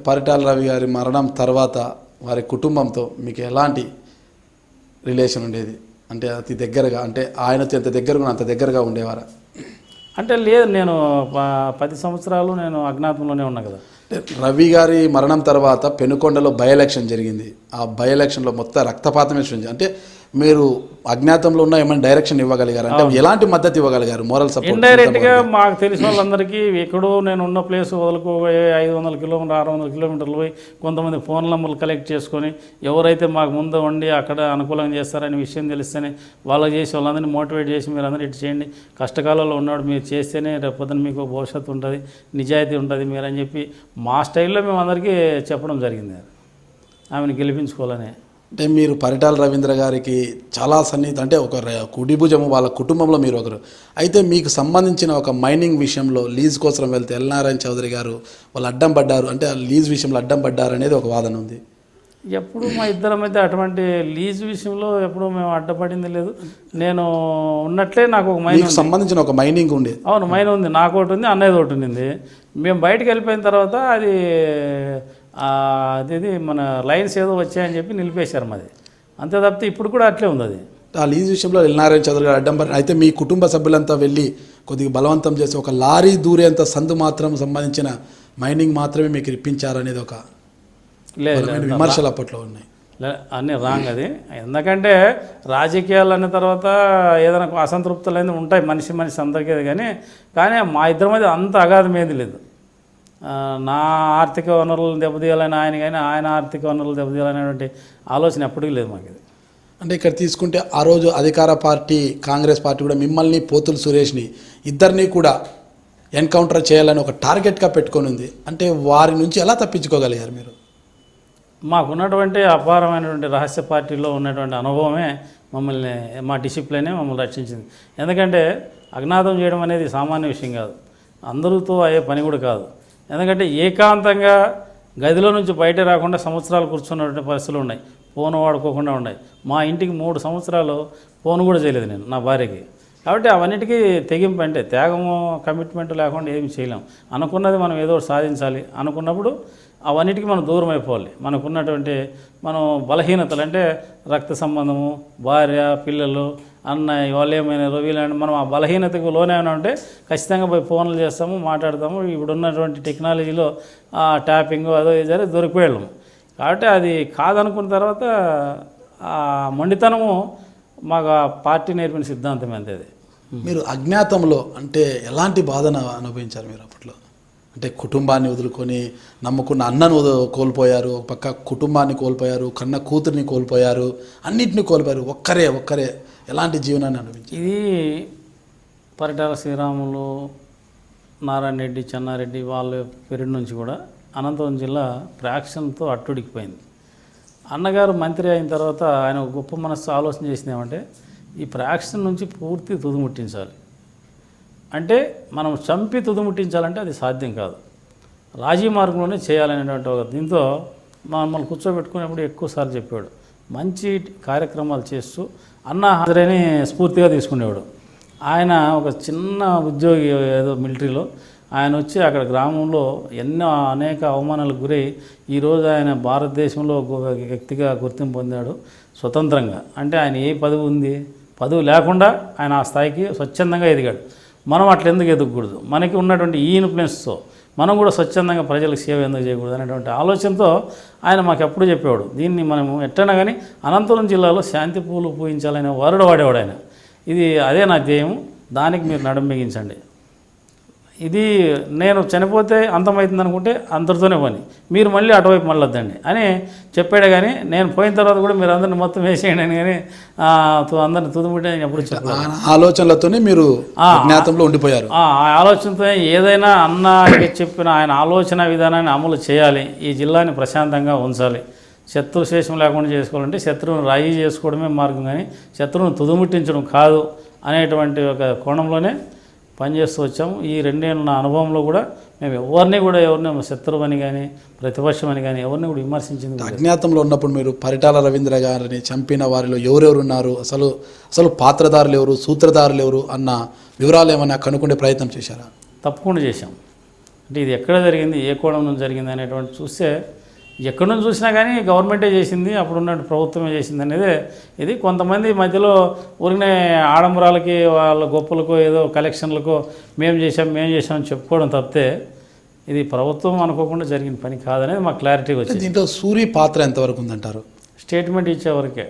పరిటాల రవి గారి మరణం తర్వాత వారి కుటుంబంతో మీకు ఎలాంటి రిలేషన్ ఉండేది? అంటే అతి దగ్గరగా, అంటే ఆయనతో ఎంత దగ్గరగా అంత దగ్గరగా ఉండేవారా? అంటే లేదు, నేను 10 సంవత్సరాలు నేను అజ్ఞాతంలోనే ఉన్నా కదా. రవి గారి మరణం తర్వాత పెనుకొండలో బై ఎలక్షన్ జరిగింది. ఆ బై ఎలక్షన్లో మొత్తం రక్తపాతమే సృష్టించింది. అంటే మీరు అజ్ఞాతంలో ఉన్న ఏమైనా డైరెక్షన్ ఇవ్వగలిగారు? అంటే ఎలాంటి మద్దతు ఇవ్వగలిగారు? Moral support? ఇండైరెక్ట్గా మాకు తెలిసిన వాళ్ళందరికీ ఎక్కడో నేను ఉన్న ప్లేస్ వదులుకోబోయే 500 కిలోమీటర్ 600 కిలోమీటర్లు పోయి కొంతమంది ఫోన్ నెంబర్లు కలెక్ట్ చేసుకొని ఎవరైతే మాకు ముందు ఉండి అక్కడ అనుకూలంగా చేస్తారనే విషయం తెలిస్తేనే వాళ్ళకి చేసి వాళ్ళందరినీ మోటివేట్ చేసి మీరు అందరూ ఇటు చేయండి, కష్టకాలంలో ఉన్నాడు మీరు చేస్తేనే రేపు పొద్దున మీకు భవిష్యత్తు ఉంటుంది, నిజాయితీ ఉంటుంది మీరు అని చెప్పి మా స్టైల్లో మేము అందరికీ చెప్పడం జరిగింది. ఆమెను గెలిపించుకోవాలని. అంటే మీరు పరిటాల రవీంద్ర గారికి చాలా సన్నిహిత, అంటే ఒక కుడి భుజము, వాళ్ళ కుటుంబంలో మీరు ఒకరు. అయితే మీకు సంబంధించిన ఒక మైనింగ్ విషయంలో లీజ్ కోసం వెళ్తే ఎల్నారాయణ చౌదరి గారు వాళ్ళు అడ్డం పడ్డారు, అంటే ఆ లీజ్ విషయంలో అడ్డం పడ్డారు అనేది ఒక వాదన ఉంది. ఎప్పుడు మా ఇద్దరం అయితే అటువంటి లీజ్ విషయంలో ఎప్పుడు మేము అడ్డపడింది లేదు. నేను ఉన్నట్లే నాకు ఒక మైనింగ్ సంబంధించిన ఒక మైనింగ్ ఉండేది. అవును, మైన్ ఉంది, నాకు ఒకటి ఉంది, అన్నయ్యది ఒకటి ఉంది. మేము బయటకు వెళ్ళిపోయిన తర్వాత అది అది మన లైన్స్ ఏదో వచ్చాయని చెప్పి నిలిపేశారు మాది, అంతే తప్పితే ఇప్పుడు కూడా అట్లే ఉంది అది. ఆ లీజ్ విషయంలో ఎల్నారాయణ చౌదరి గారు అడ్డం పడి, అయితే మీ కుటుంబ సభ్యులంతా వెళ్ళి కొద్దిగా బలవంతం చేసి ఒక లారీ దూరేంత సందు మాత్రం సంబంధించిన మైనింగ్ మాత్రమే మీకు ఇప్పించారనేది ఒక విమర్శలు అప్పట్లో ఉన్నాయి. అన్నీ రాంగ్ అది. ఎందుకంటే రాజకీయాలు అన్న తర్వాత ఏదైనా అసంతృప్తులు అనేది ఉంటాయి మనిషి అందరికీ, కానీ మా ఇద్దరి మధ్య అంత అగాధం ఏది లేదు. నా ఆర్థిక వనరులను దెబ్బతీయాలని ఆయన, కానీ ఆయన ఆర్థిక వనరులు దెబ్బతీయాలనేటువంటి ఆలోచన ఎప్పటికీ లేదు మాకు. అంటే ఇక్కడ తీసుకుంటే ఆ రోజు అధికార పార్టీ కాంగ్రెస్ పార్టీ కూడా మిమ్మల్ని, పోతుల సురేష్ని ఇద్దరిని కూడా ఎన్కౌంటర్ చేయాలని ఒక టార్గెట్గా పెట్టుకొని ఉంది. అంటే వారి నుంచి ఎలా తప్పించుకోగలిగారు మీరు? మాకున్నటువంటి అపారమైనటువంటి రహస్య పార్టీలో ఉన్నటువంటి అనుభవమే మమ్మల్ని, మా డిసిప్లినే మమ్మల్ని రక్షించింది. ఎందుకంటే అజ్ఞాతం చేయడం అనేది సామాన్య విషయం కాదు, అందరితో అయ్యే పని కూడా కాదు. ఎందుకంటే ఏకాంతంగా గదిలో నుంచి బయట రాకుండా సంవత్సరాలు కూర్చున్నటువంటి పరిస్థితులు ఉన్నాయి, ఫోన్ వాడుకోకుండా ఉన్నాయి. మా ఇంటికి 3 సంవత్సరాలు ఫోన్ కూడా చేయలేదు నేను నా భార్యకి. కాబట్టి అవన్నిటికీ తెగింపు, అంటే త్యాగము, కమిట్మెంట్ లేకుండా ఏమి చేయలేం. అనుకున్నది మనం ఏదో సాధించాలి అనుకున్నప్పుడు అవన్నిటికీ మనం దూరం అయిపోవాలి. మనకున్నటువంటి మనం బలహీనతలు, అంటే రక్త సంబంధము, భార్య, పిల్లలు, అన్నయ్య, వాళ్ళు ఏమైనా వీళ్ళని మనం ఆ బలహీనతకు లోనేమైనా ఉంటే ఖచ్చితంగా పోయి ఫోన్లు చేస్తాము, మాట్లాడతాము. ఇప్పుడు ఉన్నటువంటి టెక్నాలజీలో ట్యాపింగ్ అదో ఇదో దొరికిపోయాము. కాబట్టి అది కాదనుకున్న తర్వాత ఆ మొండితనము మాకు ఆ పార్టీ నేర్పిన సిద్ధాంతం అంతే. అది మీరు అజ్ఞాతంలో అంటే ఎలాంటి బాధను అనుభవించారు మీరు అప్పట్లో? అంటే కుటుంబాన్ని వదులుకొని నమ్ముకున్న అన్నను కోల్పోయారు, ఒక పక్క కుటుంబాన్ని కోల్పోయారు, కన్న కూతురిని కోల్పోయారు, అన్నింటినీ కోల్పోయారు. ఒక్కరే ఎలాంటి జీవనాన్ని అనుభవించారు? ఇది పరిటాల శ్రీరాములు, నారాయణ రెడ్డి, చెన్నారెడ్డి వాళ్ళ పీరియడ్ నుంచి కూడా అనంతపురం జిల్లా ఫ్రాక్షన్తో అట్టుడికిపోయింది. అన్నగారు మంత్రి అయిన తర్వాత ఆయన గొప్ప మనస్సు ఆలోచన చేసింది ఏమంటే ఈ ఫ్రాక్షన్ నుంచి పూర్తి తుదిముట్టించాలి. అంటే మనం చంపి తుదిముట్టించాలంటే అది సాధ్యం కాదు, రాజీ మార్గంలోనే చేయాలనేటువంటి ఒక దీంతో మమ్మల్ని కూర్చోబెట్టుకునేప్పుడు ఎక్కువసార్లు చెప్పాడు. మంచి కార్యక్రమాలు చేస్తూ అన్న హాజరైన స్ఫూర్తిగా తీసుకునేవాడు. ఆయన ఒక చిన్న ఉద్యోగి ఏదో మిలిటరీలో, ఆయన వచ్చి అక్కడ గ్రామంలో ఎన్నో అనేక అవమానాలకు గురై ఈరోజు ఆయన భారతదేశంలో వ్యక్తిగా గుర్తింపు పొందాడు స్వతంత్రంగా. అంటే ఆయన ఏ పదవి ఉంది, పదవి లేకుండా ఆయన ఆ స్థాయికి స్వచ్ఛందంగా ఎదిగాడు. మనం అట్లా ఎందుకు ఎదగకూడదు? మనకి ఉన్నటువంటి ఈ ఇన్ఫ్లుయెన్స్తో మనం కూడా స్వచ్ఛందంగా ప్రజలకు సేవ ఎందుకు చేయకూడదు అనేటువంటి ఆలోచనతో ఆయన మాకు ఎప్పుడు చెప్పేవాడు. దీన్ని మనము ఎట్టైనా కానీ అనంతపురం జిల్లాలో శాంతి పూలు పూయించాలనే వరుడు వాడేవాడు ఆయన. ఇది అదే నా ధ్యేయం, దానికి మీరు నడుం బిగించండి. ఇది నేను చనిపోతే అంతమవుతుంది అనుకుంటే అంతటితోనే పని, మీరు మళ్ళీ అటువైపు మళ్ళొద్దండి అని చెప్పాడే. కానీ నేను పోయిన తర్వాత కూడా మీరు అందరిని మొత్తం వేసేయండి అని, కానీ అందరిని తుదిముట్టే ఎప్పుడు చెప్పాను. ఆలోచనలతోనే మీరు అజ్ఞాతంలో ఉండిపోయారు. ఆ ఆలోచనతో ఏదైనా అన్న చెప్పిన ఆయన ఆలోచన విధానాన్ని అమలు చేయాలి, ఈ జిల్లాని ప్రశాంతంగా ఉంచాలి, శత్రు శేషం లేకుండా చేసుకోవాలంటే శత్రువుని రాయి చేసుకోవడమే మార్గం, కానీ శత్రువుని తుదిముట్టించడం కాదు అనేటువంటి ఒక కోణంలోనే పనిచేస్తూ వచ్చాము. ఈ 2 ఏళ్ళ నా అనుభవంలో కూడా మేము ఎవరిని శత్రువు అని కానీ ప్రతిపక్షం అని కానీ ఎవరిని కూడా విమర్శించింది. అజ్ఞాతంలో ఉన్నప్పుడు మీరు పరిటాల రవీంద్ర గారిని చంపిన వారిలో ఎవరెవరు ఉన్నారు, అసలు పాత్రధారులు ఎవరు, సూత్రధారులు ఎవరు అన్న వివరాలు ఏమైనా కనుక్కునే ప్రయత్నం చేశారా? తప్పకుండా చేశాం. అంటే ఇది ఎక్కడ జరిగింది, ఏ కోణం నుంచి జరిగింది అనేటువంటి చూస్తే ఎక్కడి నుంచి చూసినా కానీ గవర్నమెంటే చేసింది, అప్పుడున్న ప్రభుత్వమే చేసింది అనేది ఇది. కొంతమంది మధ్యలో ఊరినే ఆడంబరాలకి వాళ్ళ గొప్పలకో ఏదో కలెక్షన్లకో మేము చేసామని చెప్పుకోవడం తప్పితే ఇది ప్రభుత్వం అనుకోకుండా జరిగిన పని కాదనేది మాకు క్లారిటీగా వచ్చింది. దీంట్లో సూరి పాత్ర ఎంతవరకు ఉందంటారు? స్టేట్మెంట్ ఇచ్చేవరకే.